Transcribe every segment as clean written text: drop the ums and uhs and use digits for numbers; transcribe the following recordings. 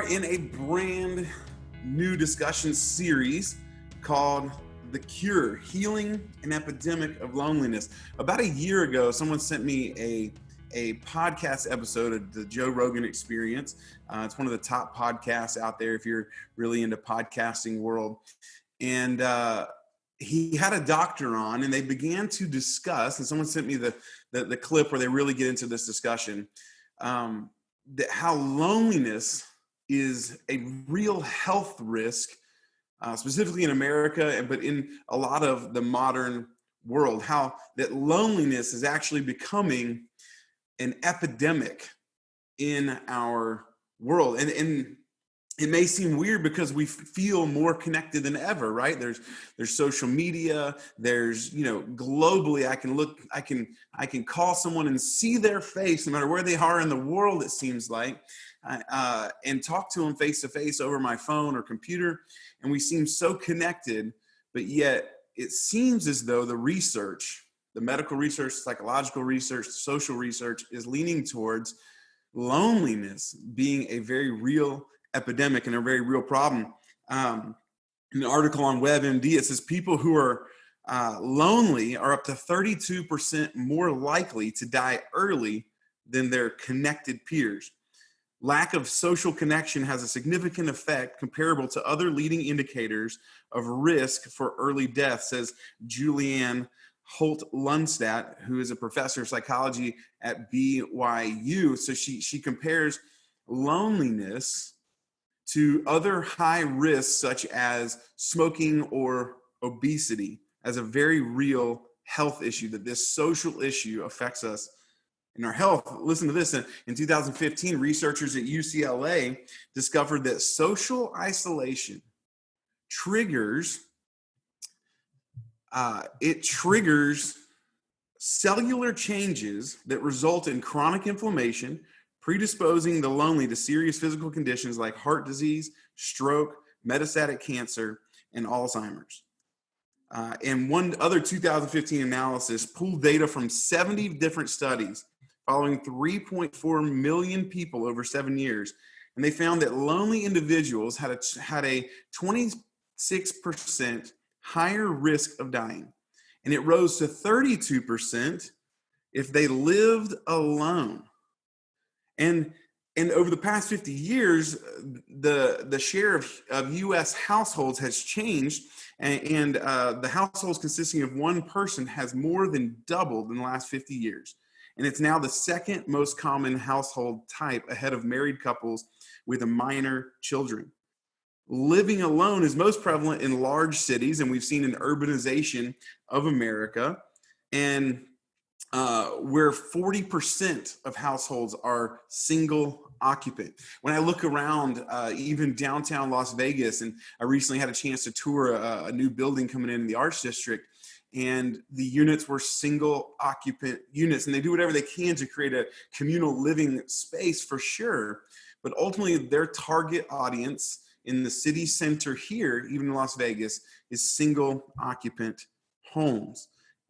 are in a brand new discussion series called The Cure, Healing an Epidemic of Loneliness. About a year ago, someone sent me a podcast episode of the Joe Rogan Experience. It's one of the top podcasts out there if you're really into podcasting world. And he had a doctor on, and they began to discuss, and someone sent me the clip where they really get into this discussion, that how loneliness is a real health risk, specifically in America, but in a lot of the modern world, how that loneliness is actually becoming an epidemic in our world. And it may seem weird because we feel more connected than ever, right? There's social media. There's, globally, I can call someone and see their face, no matter where they are in the world, it seems like, and talk to them face to face over my phone or computer. And we seem so connected, but yet it seems as though the research, the medical research, psychological research, social research is leaning towards loneliness being a very real epidemic and a very real problem. In an article on WebMD, it says people who are lonely are up to 32% more likely to die early than their connected peers. Lack of social connection has a significant effect comparable to other leading indicators of risk for early death, says Julianne Holt-Lundstadt, who is a professor of psychology at BYU. So she compares loneliness to other high risks such as smoking or obesity as a very real health issue, that this social issue affects us in our health. Listen to this. In 2015, researchers at UCLA discovered that social isolation triggers cellular changes that result in chronic inflammation, predisposing the lonely to serious physical conditions like heart disease, stroke, metastatic cancer, and Alzheimer's. And one other 2015 analysis pulled data from 70 different studies following 3.4 million people over 7 years. And they found that lonely individuals had a 26% higher risk of dying. And it rose to 32% if they lived alone. And over the past 50 years, the share of U.S. households has changed, and the households consisting of one person has more than doubled in the last 50 years. And it's now the second most common household type, ahead of married couples with minor children. Living alone is most prevalent in large cities, and we've seen an urbanization of America, and where 40% of households are single occupant. When I look around, even downtown Las Vegas, and I recently had a chance to tour a new building coming in the Arts District, and the units were single occupant units, and they do whatever they can to create a communal living space for sure. But ultimately, their target audience in the city center here, even in Las Vegas, is single occupant homes.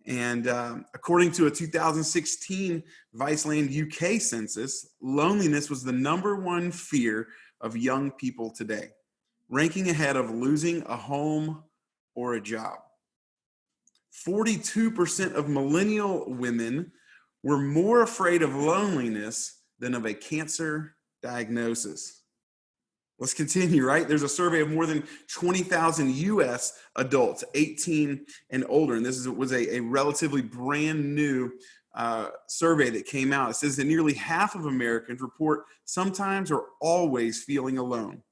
And according to a 2016 Viceland UK census, loneliness was the #1 fear of young people today, ranking ahead of losing a home or a job. 42% of millennial women were more afraid of loneliness than of a cancer diagnosis. Let's continue, right? There's a survey of more than 20,000 U.S. adults 18 and older, and this was a relatively brand new survey that came out. It says that nearly half of Americans report sometimes or always feeling alone.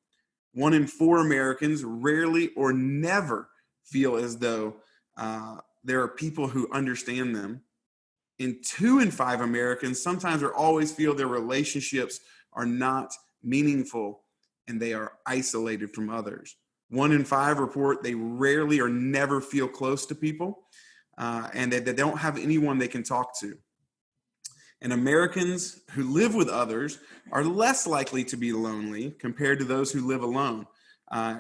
1 in 4 Americans rarely or never feel as though there are people who understand them. And 2 in 5 Americans sometimes or always feel their relationships are not meaningful and they are isolated from others. 1 in 5 report they rarely or never feel close to people, and that they don't have anyone they can talk to. And Americans who live with others are less likely to be lonely compared to those who live alone,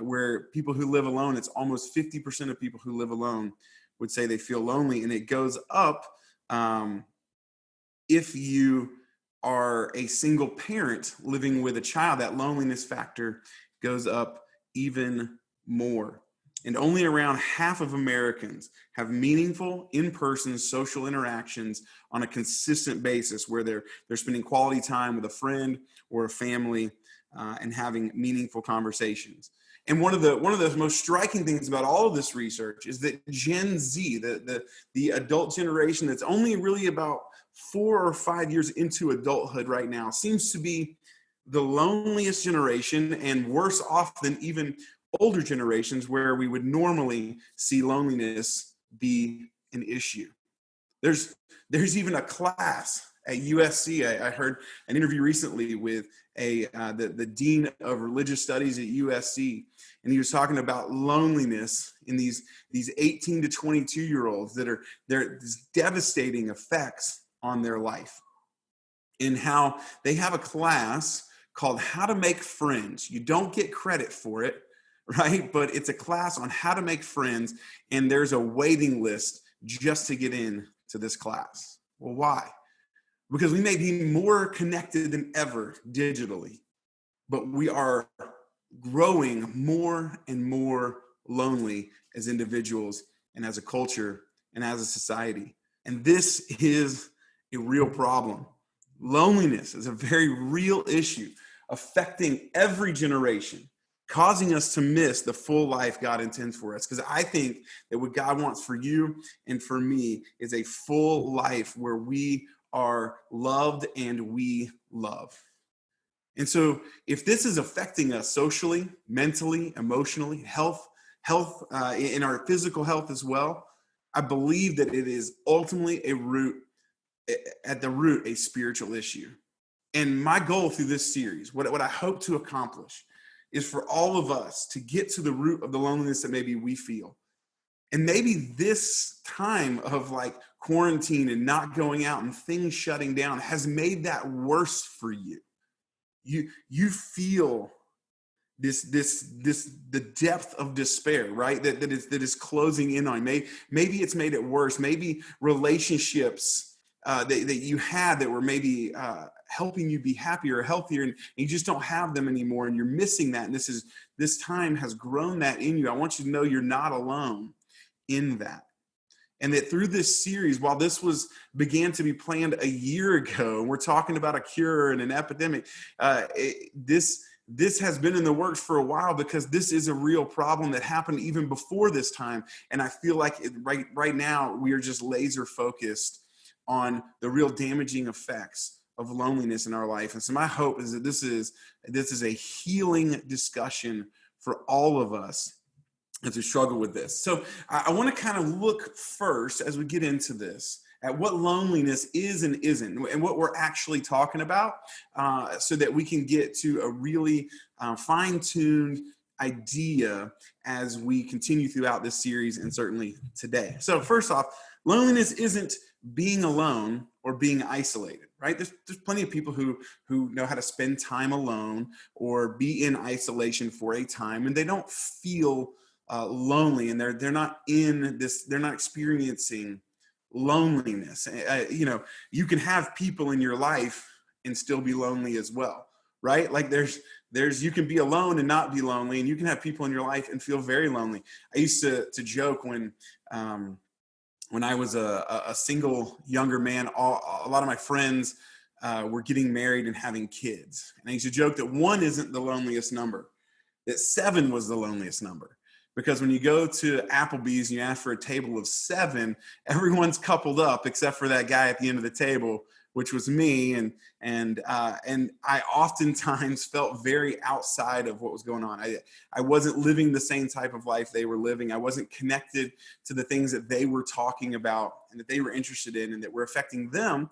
where people who live alone, it's almost 50% of people who live alone would say they feel lonely, and it goes up if you are a single parent living with a child, that loneliness factor goes up even more. And only around half of Americans have meaningful in-person social interactions on a consistent basis, where they're spending quality time with a friend or a family, and having meaningful conversations. And one of the most striking things about all of this research is that Gen Z, the adult generation that's only really about 4 or 5 years into adulthood right now, seems to be the loneliest generation, and worse off than even older generations where we would normally see loneliness be an issue. There's there's even a class at USC. I heard an interview recently with the dean of religious studies at USC, and he was talking about loneliness in these 18 to 22 year olds that are there's devastating effects on their life, in how they have a class called How to Make Friends. You don't get credit for it, right? But it's a class on how to make friends, and there's a waiting list just to get in to this class. Well, why? Because we may be more connected than ever digitally, but we are growing more and more lonely as individuals and as a culture and as a society. And this is a real problem. Loneliness is a very real issue affecting every generation, causing us to miss the full life God intends for us. Because I think that what God wants for you and for me is a full life where we are loved and we love. And so if this is affecting us socially, mentally, emotionally, health in our physical health as well, I believe that it is ultimately at the root, a spiritual issue. And my goal through this series, what I hope to accomplish, is for all of us to get to the root of the loneliness that maybe we feel. And maybe this time of like quarantine and not going out and things shutting down has made that worse for you. You feel this the depth of despair, right? That is closing in on. Maybe it's made it worse. Maybe relationships that you had that were maybe helping you be happier or healthier, and you just don't have them anymore, and you're missing that. And this time has grown that in you. I want you to know you're not alone in that. And that through this series, while this began to be planned a year ago, and we're talking about a cure and an epidemic, this has been in the works for a while, because this is a real problem that happened even before this time. And I feel like right now we are just laser focused on the real damaging effects of loneliness in our life. And so my hope is that this is a healing discussion for all of us as we struggle with this. So I want to kind of look first, as we get into this, at what loneliness is and isn't, and what we're actually talking about, so that we can get to a really fine-tuned idea as we continue throughout this series, and certainly today. So first off, loneliness isn't being alone or being isolated, right? There's plenty of people who know how to spend time alone or be in isolation for a time, and they don't feel lonely, and they're not in this, they're not experiencing loneliness. You can have people in your life and still be lonely as well, right? Like there's you can be alone and not be lonely, and you can have people in your life and feel very lonely. I used to joke when I was a single younger man, a lot of my friends were getting married and having kids, and I used to joke that 1 isn't the loneliest number, that 7 was the loneliest number. Because when you go to Applebee's and you ask for a table of 7, everyone's coupled up except for that guy at the end of the table, which was me. And I oftentimes felt very outside of what was going on. I wasn't living the same type of life they were living. I wasn't connected to the things that they were talking about and that they were interested in and that were affecting them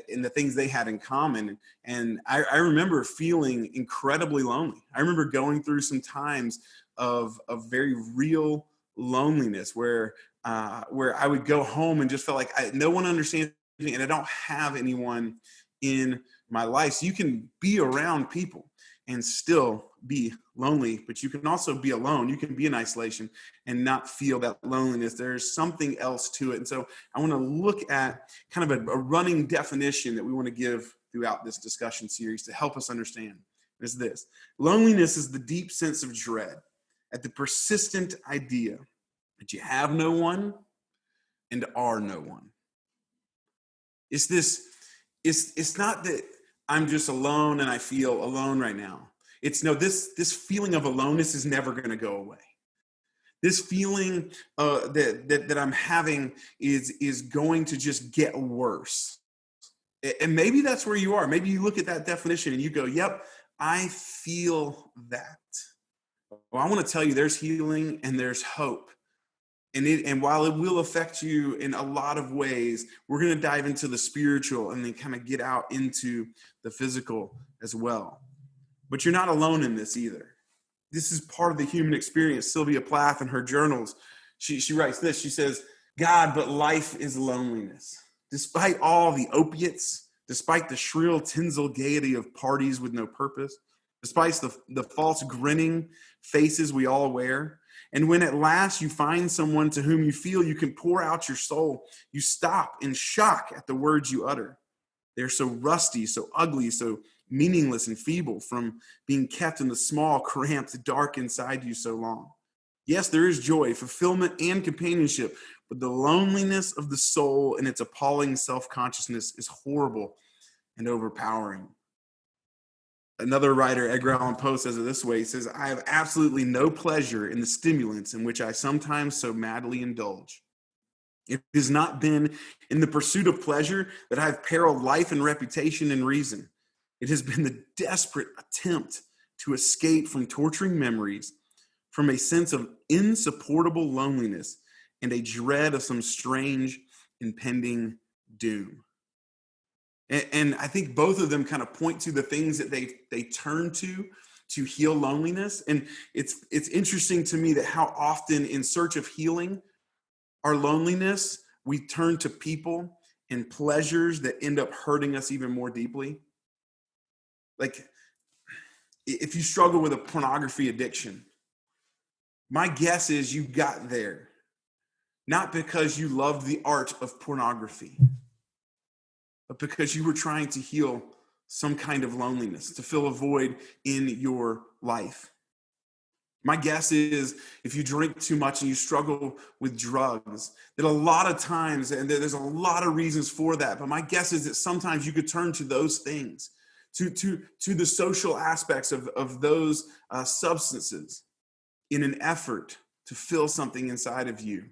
in the things they had in common. And I remember feeling incredibly lonely. I remember going through some times of very real loneliness where I would go home and just felt like no one understands me, and I don't have anyone in my life. So you can be around people and still be lonely, but you can also be alone. You can be in isolation and not feel that loneliness. There's something else to it. And so I want to look at kind of a running definition that we want to give throughout this discussion series to help us understand. Is this: loneliness is the deep sense of dread at the persistent idea that you have no one and are no one. It's this, it's not that I'm just alone and I feel alone right now. It's no, this feeling of aloneness is never going to go away. This feeling that I'm having is going to just get worse. And maybe that's where you are. Maybe you look at that definition and you go, yep, I feel that. Well, I want to tell you there's healing and there's hope. And while it will affect you in a lot of ways, we're going to dive into the spiritual and then kind of get out into the physical as well. But you're not alone in this either. This is part of the human experience. Sylvia Plath in her journals, she writes this. She says, God, but life is loneliness. Despite all the opiates, despite the shrill tinsel gaiety of parties with no purpose, despite the false grinning faces we all wear, and when at last you find someone to whom you feel you can pour out your soul, you stop in shock at the words you utter. They're so rusty, so ugly, so meaningless and feeble from being kept in the small, cramped, dark inside you so long. Yes, there is joy, fulfillment, and companionship, but the loneliness of the soul and its appalling self-consciousness is horrible and overpowering. Another writer, Edgar Allan Poe, says it this way. He says, I have absolutely no pleasure in the stimulants in which I sometimes so madly indulge. It has not been in the pursuit of pleasure that I have periled life and reputation and reason. It has been the desperate attempt to escape from torturing memories, from a sense of insupportable loneliness and a dread of some strange impending doom. And I think both of them kind of point to the things that they turn to heal loneliness. And it's interesting to me that how often in search of healing our loneliness, we turn to people and pleasures that end up hurting us even more deeply. Like if you struggle with a pornography addiction, my guess is you got there not because you loved the art of pornography, but because you were trying to heal some kind of loneliness, to fill a void in your life. My guess is if you drink too much and you struggle with drugs, that a lot of times, and there's a lot of reasons for that, but my guess is that sometimes you could turn to those things, to the social aspects of those substances in an effort to fill something inside of you,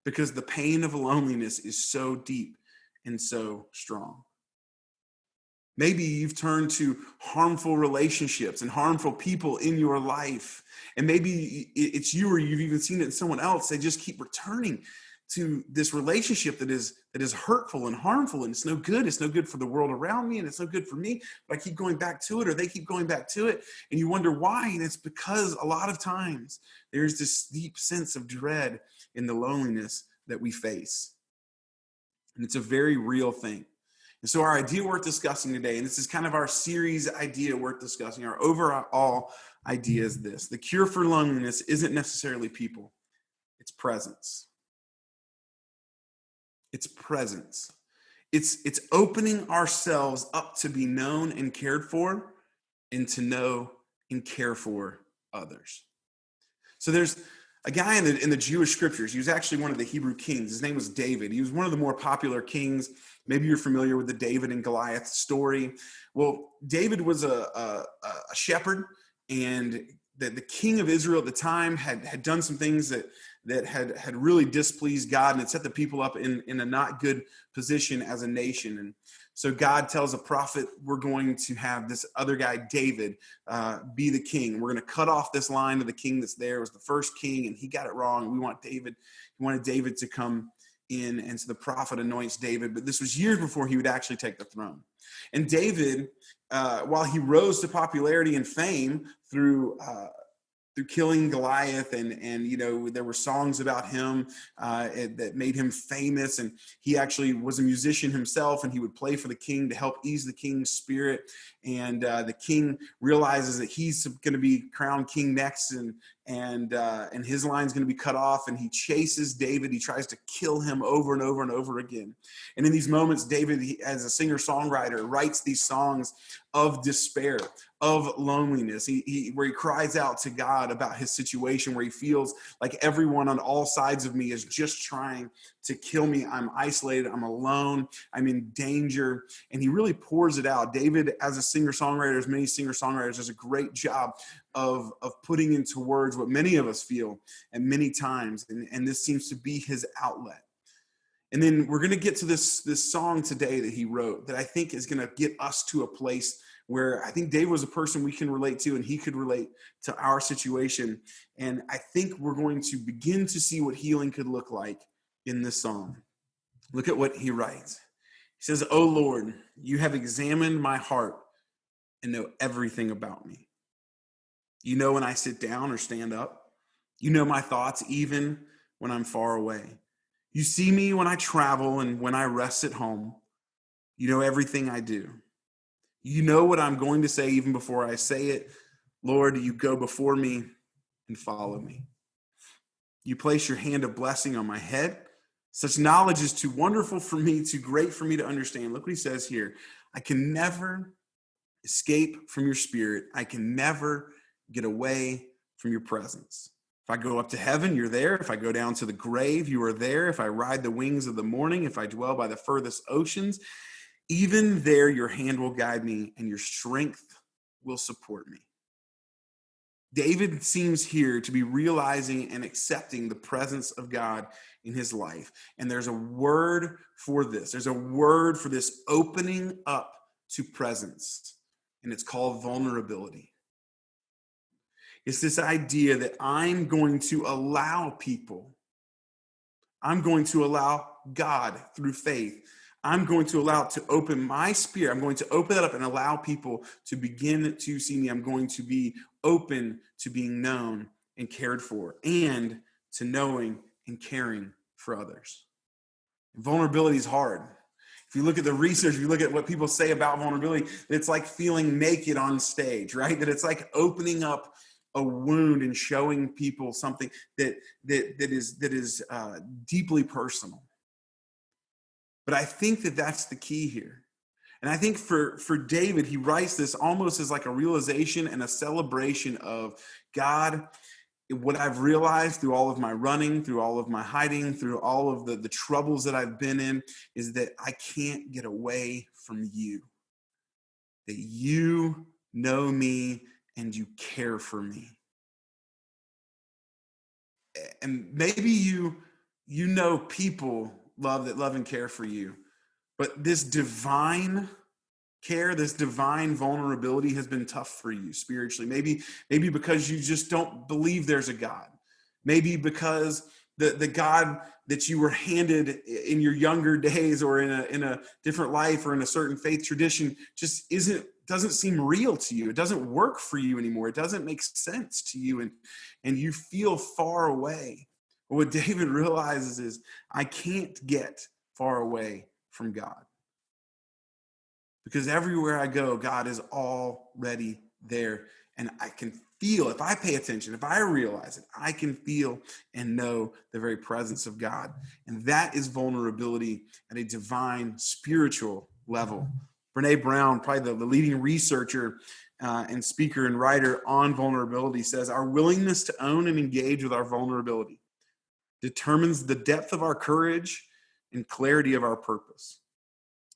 because the pain of loneliness is so deep and so strong. Maybe you've turned to harmful relationships and harmful people in your life. And maybe it's you, or you've even seen it in someone else. They just keep returning to this relationship that is hurtful and harmful, and it's no good. It's no good for the world around me, and it's no good for me. But I keep going back to it, or they keep going back to it. And you wonder why. And it's because a lot of times there's this deep sense of dread in the loneliness that we face. And it's a very real thing. And so our idea worth discussing today, and this is kind of our series idea worth discussing, our overall idea is this: the cure for loneliness isn't necessarily people, it's presence. It's presence. It's opening ourselves up to be known and cared for, and to know and care for others. So there's a guy in the Jewish scriptures. He was actually one of the Hebrew kings. His name was David. He was one of the more popular kings. Maybe you're familiar with the David and Goliath story. Well, David was a shepherd, and the king of Israel at the time had done some things that had really displeased God and had set the people up in a not good position as a nation. And so God tells a prophet, we're going to have this other guy, David, be the king. We're going to cut off this line of the king that's there. It was the first king, and he got it wrong. We want David. He wanted David to come in, and so the prophet anoints David. But this was years before he would actually take the throne. And David, while he rose to popularity and fame through through killing Goliath, and there were songs about him that made him famous, and he actually was a musician himself, and he would play for the king to help ease the king's spirit. And the king realizes that he's going to be crowned king next, and his line's going to be cut off, and he chases David. He tries to kill him over and over and over again. And in these moments, David, as a singer-songwriter, writes these songs of despair, of loneliness, where he cries out to God about his situation, where he feels like everyone on all sides of me is just trying to kill me. I'm isolated, I'm alone, I'm in danger, and he really pours it out. David, as a singer-songwriter, as many singer-songwriters, does a great job of putting into words what many of us feel and many times, and this seems to be his outlet. And then we're going to get to this song today that he wrote that I think is going to get us to a place where I think Dave was a person we can relate to, and he could relate to our situation. And I think we're going to begin to see what healing could look like in this song. Look at what he writes. He says, "Oh Lord, you have examined my heart and know everything about me. You know when I sit down or stand up. You know my thoughts even when I'm far away. You see me when I travel and when I rest at home. You know everything I do. You know what I'm going to say even before I say it. Lord, you go before me and follow me. You place your hand of blessing on my head. Such knowledge is too wonderful for me, too great for me to understand." Look what he says here. "I can never escape from your spirit. I can never get away from your presence. If I go up to heaven, you're there. If I go down to the grave, you are there. If I ride the wings of the morning, if I dwell by the furthest oceans, even there your hand will guide me and your strength will support me." David seems here to be realizing and accepting the presence of God in his life. And there's a word for this. There's a word for this opening up to presence, and it's called vulnerability. It's this idea that I'm going to allow people, I'm going to allow God through faith. I'm going to allow it to open my spirit. I'm going to open it up and allow people to begin to see me. I'm going to be open to being known and cared for, and to knowing and caring for others. Vulnerability is hard. If you look at the research, if you look at what people say about vulnerability, it's like feeling naked on stage, right? That it's like opening up a wound and showing people something that is deeply personal. But I think that that's the key here. And I think for David, he writes this almost as like a realization and a celebration of God. What I've realized through all of my running, through all of my hiding, through all of the troubles that I've been in, is that I can't get away from you. That you know me and you care for me. And maybe you know people that love and care for you, but this divine care, this divine vulnerability has been tough for you spiritually. Maybe because you just don't believe there's a God. Maybe because the God that you were handed in your younger days or in a different life or in a certain faith tradition just doesn't seem real to you. It doesn't work for you anymore. It doesn't make sense to you, and you feel far away. But what David realizes is, I can't get far away from God. Because everywhere I go, God is already there. And I can feel, if I pay attention, if I realize it, I can feel and know the very presence of God. And that is vulnerability at a divine spiritual level. Brene Brown, probably the leading researcher and speaker and writer on vulnerability, says, "Our willingness to own and engage with our vulnerability determines the depth of our courage and clarity of our purpose.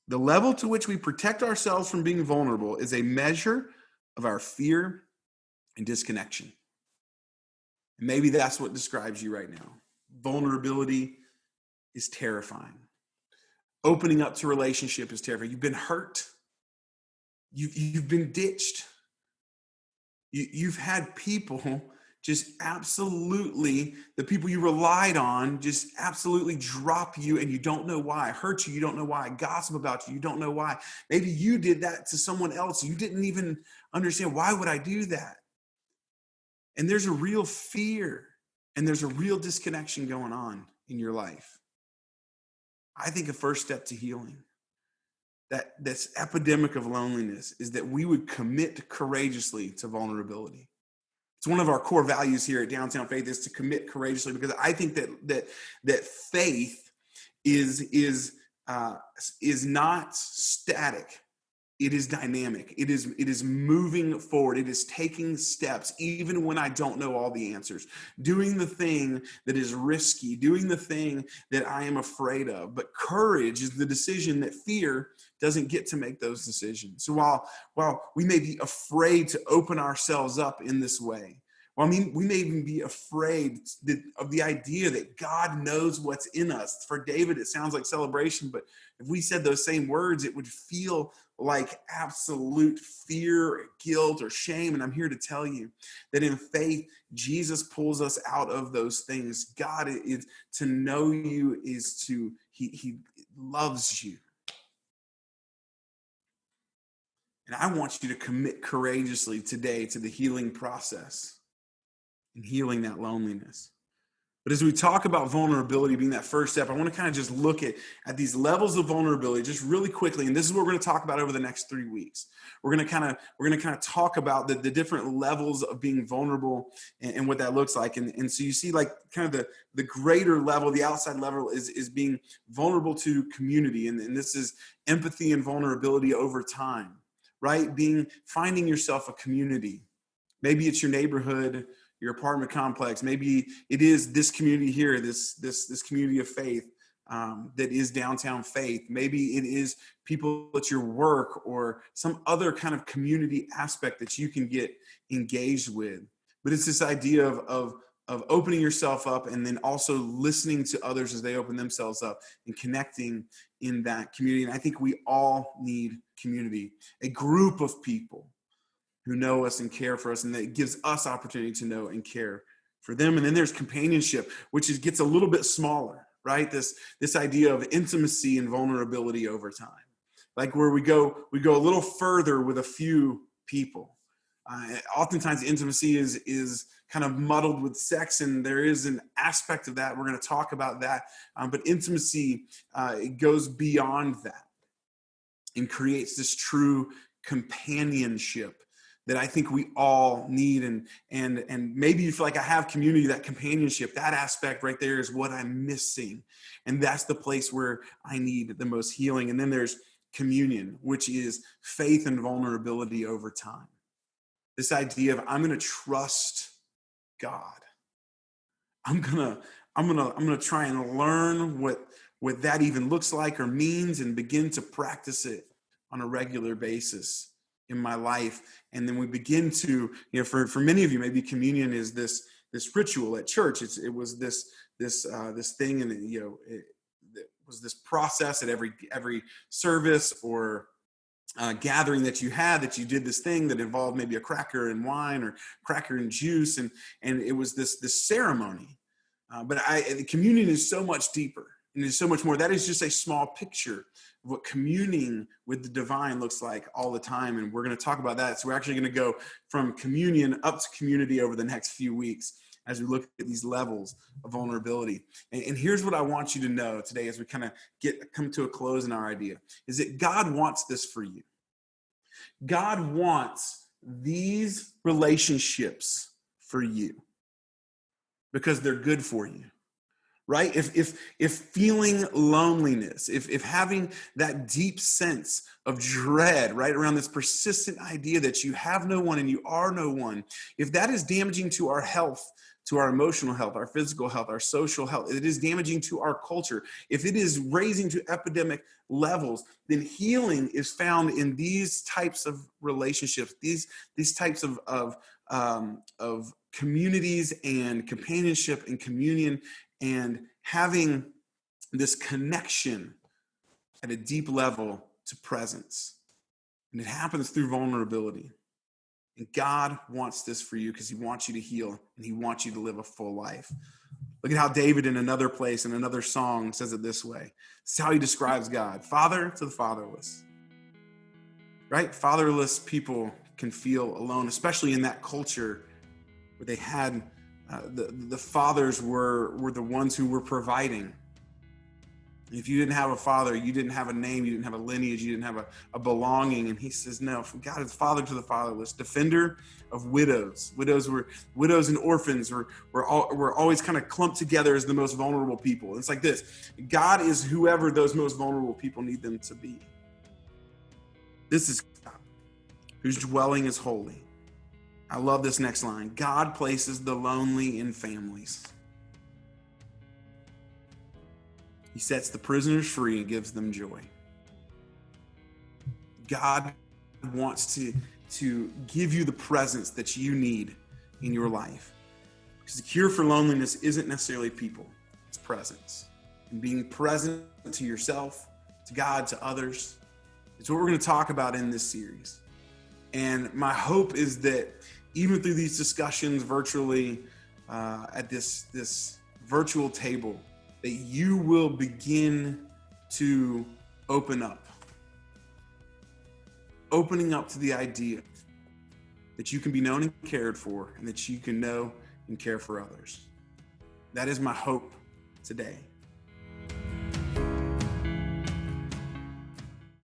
The level to which we protect ourselves from being vulnerable is a measure of our fear and disconnection." And maybe that's what describes you right now. Vulnerability is terrifying. Opening up to relationship is terrifying. You've been hurt. You've been ditched. You've had people just absolutely, the people you relied on just absolutely drop you, and you don't know why. Hurt you don't know why. Gossip about you don't know why. Maybe you did that to someone else. You didn't even understand, why would I do that? and there's a real fear and there's a real disconnection going on in your life, I think a first step to healing, that this epidemic of loneliness, is that we would commit courageously to vulnerability. It's one of our core values here at Downtown Faith, is to commit courageously, because I think that faith is not static. It is dynamic. It is moving forward. It is taking steps, even when I don't know all the answers, doing the thing that is risky, doing the thing that I am afraid of. But courage is the decision that fear doesn't get to make those decisions. So while we may be afraid to open ourselves up in this way, well, I mean, we may even be afraid of the idea that God knows what's in us. For David, it sounds like celebration, but if we said those same words, it would feel like absolute fear, guilt, or shame. And I'm here to tell you that in faith, Jesus pulls us out of those things. God is to know you, he loves you. And I want you to commit courageously today to the healing process and healing that loneliness. But as we talk about vulnerability being that first step, I want to kind of just look at these levels of vulnerability just really quickly. And this is what we're going to talk about over the next 3 weeks. We're going to kind of talk about the different levels of being vulnerable and what that looks like. And so you see, like, kind of the greater level, the outside level is being vulnerable to community. And this is empathy and vulnerability over time, right? Finding yourself a community. Maybe it's your neighborhood, your apartment complex. Maybe it is this community here, this community of faith that is Downtown Faith. Maybe it is people at your work or some other kind of community aspect that you can get engaged with. But it's this idea of opening yourself up and then also listening to others as they open themselves up and connecting in that community. And I think we all need community, a group of people who know us and care for us, and that gives us opportunity to know and care for them. And then there's companionship, which gets a little bit smaller, right? This idea of intimacy and vulnerability over time, like where we go a little further with a few people. Oftentimes intimacy is kind of muddled with sex, and there is an aspect of that. We're going to talk about that. But intimacy, it goes beyond that and creates this true companionship that I think we all need. And maybe you feel like I have community, that companionship, that aspect right there is what I'm missing. And that's the place where I need the most healing. And then there's communion, which is faith and vulnerability over time. This idea of I'm going to trust God. I'm going to try and learn what that even looks like or means and begin to practice it on a regular basis in my life. And then we begin to, for many of you, maybe communion is this ritual at church. It was this thing, and it was this process at every service or gathering that you did this thing that involved maybe a cracker and wine or cracker and juice, and it was this ceremony. But the communion is so much deeper. And there's so much more. That is just a small picture of what communing with the divine looks like all the time. And we're going to talk about that. So we're actually going to go from communion up to community over the next few weeks as we look at these levels of vulnerability. And here's what I want you to know today as we kind of come to a close in our idea, is that God wants this for you. God wants these relationships for you because they're good for you. Right? If feeling loneliness, if having that deep sense of dread, right, around this persistent idea that you have no one and you are no one, if that is damaging to our health, to our emotional health, our physical health, our social health, it is damaging to our culture, if it is raising to epidemic levels, then healing is found in these types of relationships, these types of communities and companionship and communion, and having this connection at a deep level to presence. And it happens through vulnerability. And God wants this for you because he wants you to heal and he wants you to live a full life. Look at how David in another place, in another song, says it this way. This is how he describes God. Father to the fatherless. Right? Fatherless people can feel alone, especially in that culture where they had the fathers were the ones who were providing. If you didn't have a father, you didn't have a name, you didn't have a lineage, you didn't have a belonging. And he says, no, from God is father to the fatherless, defender of widows. Widows and orphans were always kind of clumped together as the most vulnerable people. It's like this: God is whoever those most vulnerable people need them to be. This is God, whose dwelling is holy. I love this next line. God places the lonely in families. He sets the prisoners free and gives them joy. God wants to give you the presence that you need in your life. Because the cure for loneliness isn't necessarily people, it's presence. And being present to yourself, to God, to others. It's what we're going to talk about in this series. And my hope is that even through these discussions virtually at this virtual table, that you will begin to opening up to the idea that you can be known and cared for, and that you can know and care for others. That is my hope today.